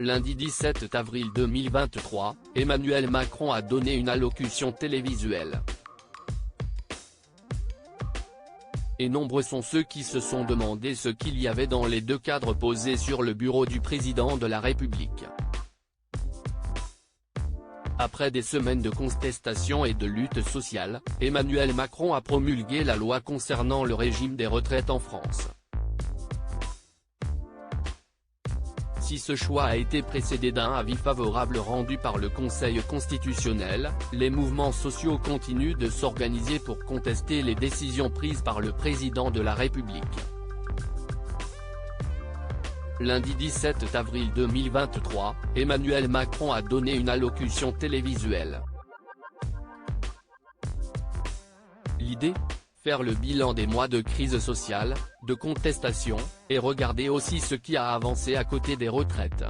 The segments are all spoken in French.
Lundi 17 avril 2023, Emmanuel Macron a donné une allocution télévisuelle. Et nombreux sont ceux qui se sont demandé ce qu'il y avait dans les deux cadres posés sur le bureau du président de la République. Après des semaines de contestation et de lutte sociale, Emmanuel Macron a promulgué la loi concernant le régime des retraites en France. Si ce choix a été précédé d'un avis favorable rendu par le Conseil constitutionnel, les mouvements sociaux continuent de s'organiser pour contester les décisions prises par le président de la République. Lundi 17 avril 2023, Emmanuel Macron a donné une allocution télévisuelle. L'idée ? Faire le bilan des mois de crise sociale, de contestation, et regarder aussi ce qui a avancé à côté des retraites.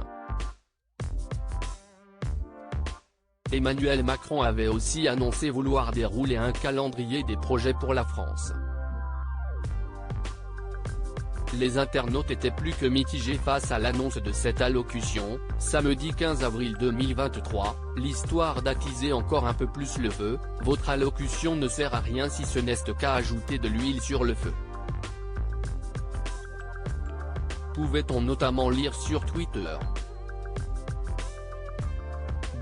Emmanuel Macron avait aussi annoncé vouloir dérouler un calendrier des projets pour la France. Les internautes étaient plus que mitigés face à l'annonce de cette allocution. Samedi 15 avril 2023, l'histoire d'attiser encore un peu plus le feu, votre allocution ne sert à rien si ce n'est qu'à ajouter de l'huile sur le feu. Pouvait-on notamment lire sur Twitter.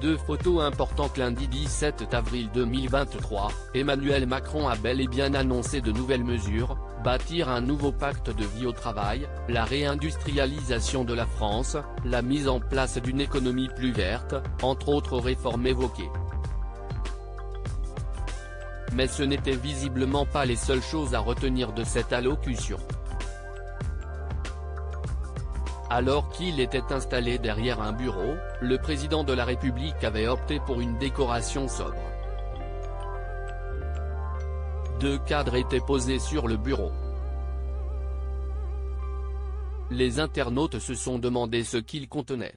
Deux photos importantes. Lundi 17 avril 2023, Emmanuel Macron a bel et bien annoncé de nouvelles mesures, bâtir un nouveau pacte de vie au travail, la réindustrialisation de la France, la mise en place d'une économie plus verte, entre autres réformes évoquées. Mais ce n'étaient visiblement pas les seules choses à retenir de cette allocution. Alors qu'il était installé derrière un bureau, le président de la République avait opté pour une décoration sobre. Deux cadres étaient posés sur le bureau. Les internautes se sont demandé ce qu'il contenait.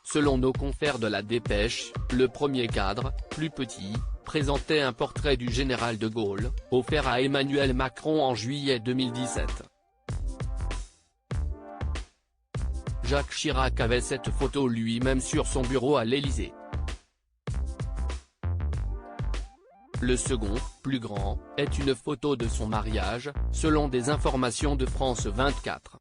Selon nos confrères de la Dépêche, le premier cadre, plus petit, présentait un portrait du général de Gaulle, offert à Emmanuel Macron en juillet 2017. Jacques Chirac avait cette photo lui-même sur son bureau à l'Élysée. Le second, plus grand, est une photo de son mariage, selon des informations de France 24.